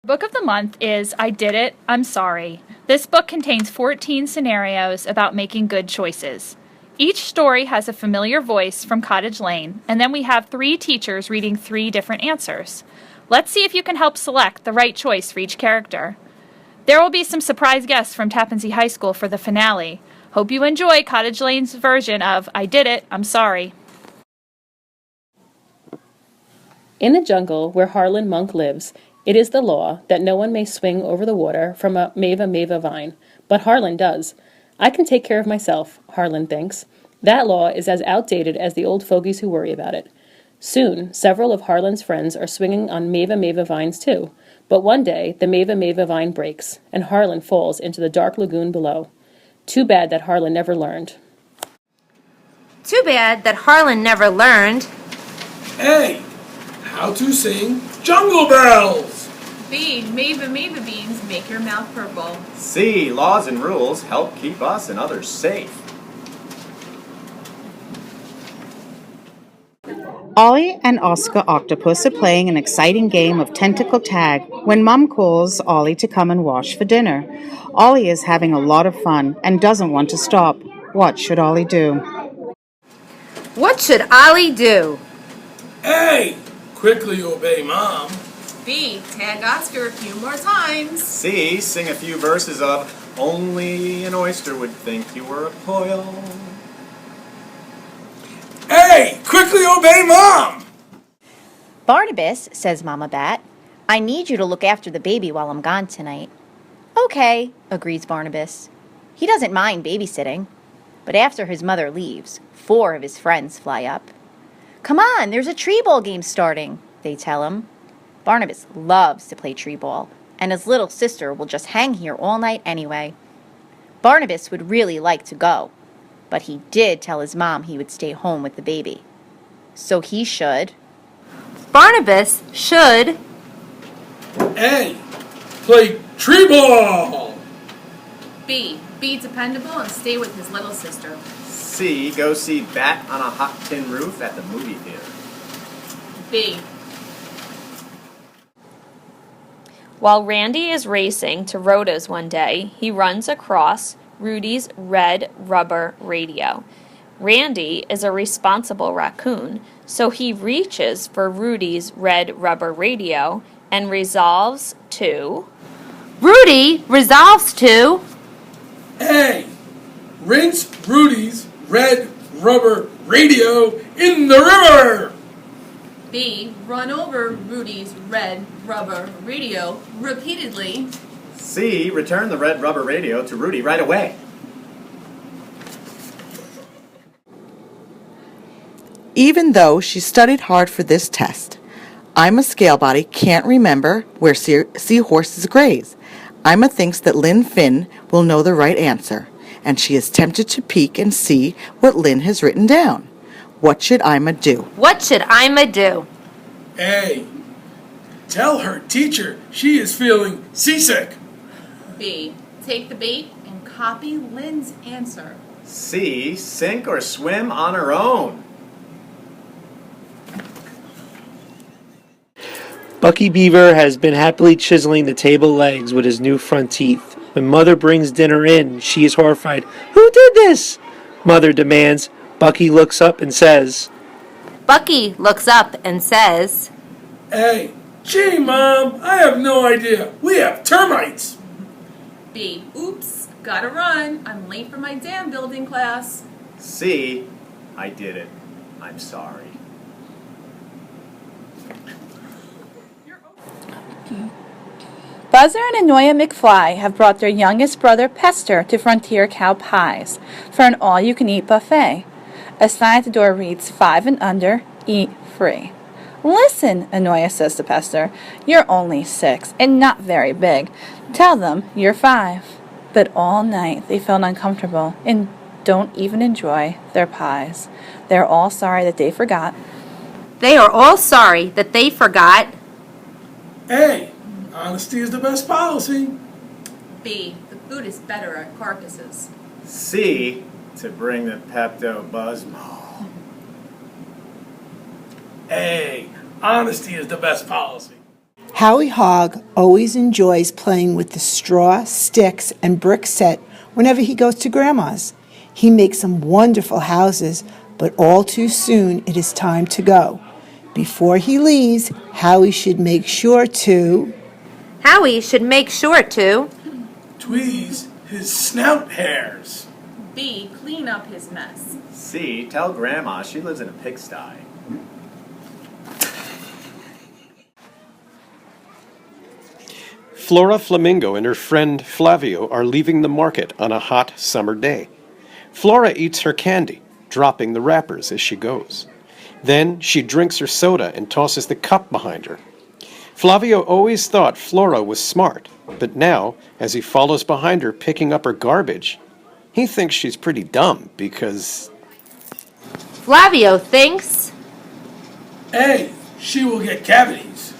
Book of the month is I Did It, I'm Sorry. This book contains 14 scenarios about making good choices. Each story has a familiar voice from Cottage Lane, and then we have 3 teachers reading 3 different answers. Let's see if you can help select the right choice for each character. There will be some surprise guests from Tappan Zee High School for the finale. Hope you enjoy Cottage Lane's version of I Did It, I'm Sorry. In the jungle where Harlan Monk lives, it is the law that no one may swing over the water from a mava vine, but Harlan does. I can take care of myself, Harlan thinks. That law is as outdated as the old fogies who worry about it. Soon, several of Harlan's friends are swinging on mava vines too, but one day the mava vine breaks, and Harlan falls into the dark lagoon below. Too bad that Harlan never learned. Too bad that Harlan never learned. A. How to sing Jungle Bells. B. Mava beans make your mouth purple. C. Laws and rules help keep us and others safe. Ollie and Oscar Octopus are playing an exciting game of tentacle tag when Mom calls Ollie to come and wash for dinner. Ollie is having a lot of fun and doesn't want to stop. What should Ollie do? What should Ollie do? A. Quickly obey Mom. B. Tag Oscar a few more times. C. Sing a few verses of Only an Oyster Would Think You Were a Poil. A. Quickly obey Mom. Barnabas, says Mama Bat, I need you to look after the baby while I'm gone tonight. Okay, agrees Barnabas. He doesn't mind babysitting. But after his mother leaves, 4 of his friends fly up. Come on, there's a tree ball game starting, they tell him. Barnabas loves to play tree ball, and his little sister will just hang here all night anyway. Barnabas would really like to go, but he did tell his mom he would stay home with the baby. So he should. Barnabas should. A. Play tree ball. B. Be dependable and stay with his little sister. C. Go see Bat on a Hot Tin Roof at the movie theater. B. While Randy is racing to Rhoda's one day, he runs across Rudy's red rubber radio. Randy is a responsible raccoon, so he reaches for Rudy's red rubber radio and resolves to... Rudy resolves to... A. Rinse Rudy's red rubber radio in the river. B. Run over Rudy's red rubber radio repeatedly. C. Return the red rubber radio to Rudy right away. Even though she studied hard for this test, Ima Scalebody can't remember where seahorses graze. Ima thinks that Lynn Finn will know the right answer, and she is tempted to peek and see what Lynn has written down. What should Ima do? What should Ima do? A. Tell her teacher she is feeling seasick. B. Take the bait and copy Lynn's answer. C. Sink or swim on her own. Bucky Beaver has been happily chiseling the table legs with his new front teeth. When Mother brings dinner in, she is horrified. Who did this? Mother demands. Bucky looks up and says... Bucky looks up and says... A. Gee, Mom, I have no idea. We have termites. B. Oops, gotta run. I'm late for my dam building class. C. I did it. I'm sorry. Buzzer and Anoya McFly have brought their youngest brother Pester to Frontier Cow Pies for an all-you-can-eat buffet. A sign at the door reads, 5 and under, eat free. Listen, Anoya says to Pester, you're only 6 and not very big. Tell them you're 5. But all night they felt uncomfortable and don't even enjoy their pies. They're all sorry that they forgot. They are all sorry that they forgot. A. Honesty is the best policy. B. The food is better at carcasses. C. To bring the Pepto-Bismol. A. Honesty is the best policy. Howie Hogg always enjoys playing with the straw, sticks, and brick set whenever he goes to Grandma's. He makes some wonderful houses, but all too soon it is time to go. Before he leaves, Howie should make sure to tweeze his snout hairs. B. Clean up his mess. C. Tell Grandma she lives in a pigsty. Flora Flamingo and her friend Flavio are leaving the market on a hot summer day. Flora eats her candy, dropping the wrappers as she goes. Then she drinks her soda and tosses the cup behind her. Flavio always thought Flora was smart, but now, as he follows behind her picking up her garbage, he thinks she's pretty dumb because... Flavio thinks A. She will get cavities.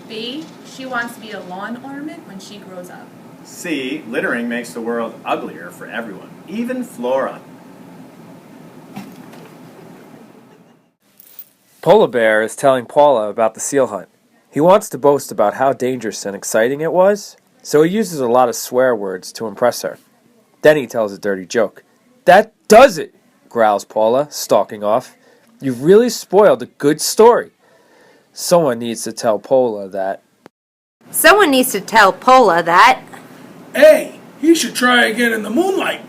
B. She wants to be a lawn ornament when she grows up. C. Littering makes the world uglier for everyone, even Flora. Polar Bear is telling Paula about the seal hunt. He wants to boast about how dangerous and exciting it was, so he uses a lot of swear words to impress her. Then he tells a dirty joke. "That does it," growls Paula, stalking off. "You've really spoiled a good story." Someone needs to tell Paula that. A. He should try again in the moonlight.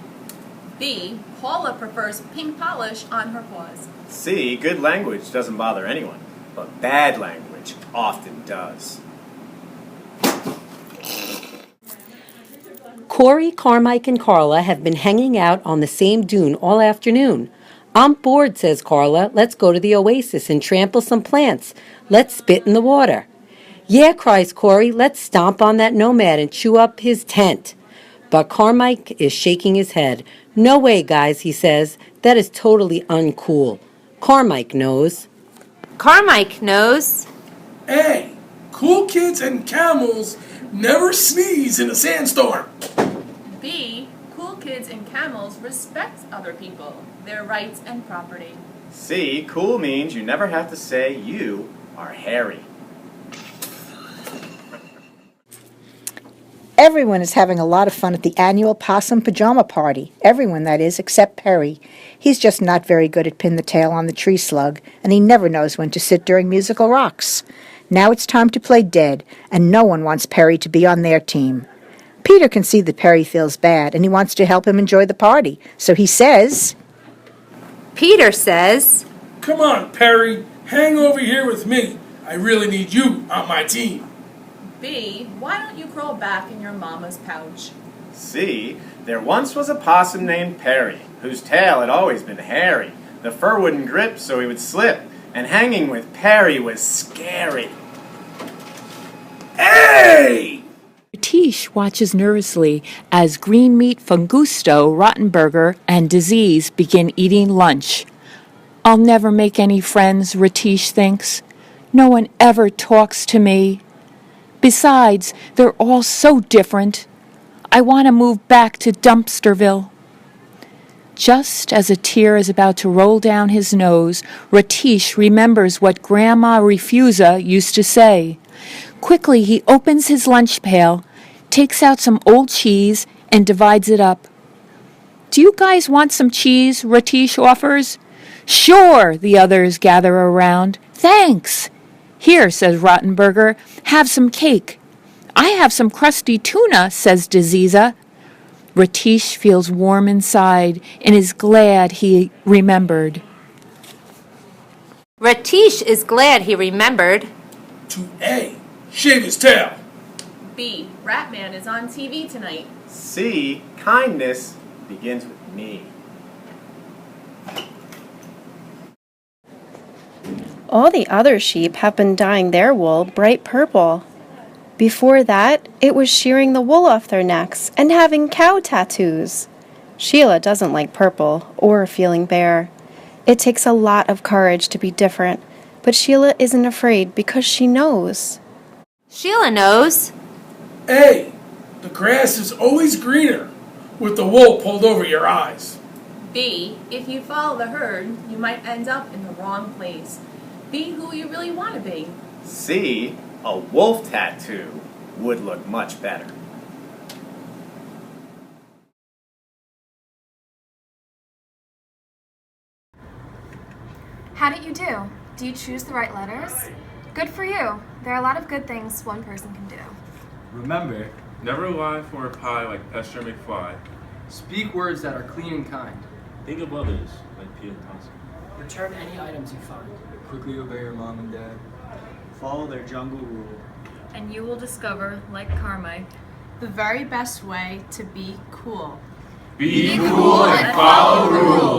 B. Paula prefers pink polish on her paws. C. Good language doesn't bother anyone, but bad language often does. Corey, Carmike, and Carla have been hanging out on the same dune all afternoon. "I'm bored," says Carla. "Let's go to the oasis and trample some plants. Let's spit in the water." "Yeah," cries Corey. "Let's stomp on that nomad and chew up his tent." But Carmike is shaking his head. "No way, guys," he says. "That is totally uncool." Carmike knows. A. Cool kids and camels never sneeze in a sandstorm. B. Cool kids and camels respect other people, their rights and property. C. Cool means you never have to say you are hairy. Everyone is having a lot of fun at the annual Possum Pyjama Party. Everyone, that is, except Perry. He's just not very good at pin the tail on the tree slug, and he never knows when to sit during musical rocks. Now it's time to play dead, and no one wants Perry to be on their team. Peter can see that Perry feels bad, and he wants to help him enjoy the party. So he says... Peter says, "Come on, Perry. Hang over here with me. I really need you on my team." B. Why don't you crawl back in your mama's pouch? C. There once was a possum named Perry, whose tail had always been hairy. The fur wouldn't grip, so he would slip, and hanging with Perry was scary. A! Ratish watches nervously as Green Meat Fungusto, Rottenberger, and Disease begin eating lunch. "I'll never make any friends," Ratish thinks. "No one ever talks to me. Besides, they're all so different. I want to move back to Dumpsterville." Just as a tear is about to roll down his nose, Ratish remembers what Grandma Refusa used to say. Quickly, he opens his lunch pail, takes out some old cheese, and divides it up. "Do you guys want some cheese?" Ratish offers. "Sure," the others gather around. "Thanks." "Here," says Rottenberger, "have some cake." "I have some crusty tuna," says Diseasa. Ratish feels warm inside and is glad he remembered. Ratish is glad he remembered. To A. Shave his tail. B. Ratman is on TV tonight. C. Kindness begins with me. All the other sheep have been dyeing their wool bright purple. Before that, it was shearing the wool off their necks and having cow tattoos. Sheila doesn't like purple or feeling bare. It takes a lot of courage to be different, but Sheila isn't afraid because she knows. Sheila knows. A. The grass is always greener with the wool pulled over your eyes. B. If you follow the herd, you might end up in the wrong place. Be who you really want to be. C. A wolf tattoo would look much better. How did you do? Do you choose the right letters? Good for you. There are a lot of good things one person can do. Remember, never lie for a pie like Esther McFly. Speak words that are clean and kind. Think of others like Peter Thompson. Return any items you find. Quickly obey your mom and dad. Follow their jungle rule. And you will discover, like Carmike, the very best way to be cool. Be cool and follow rules.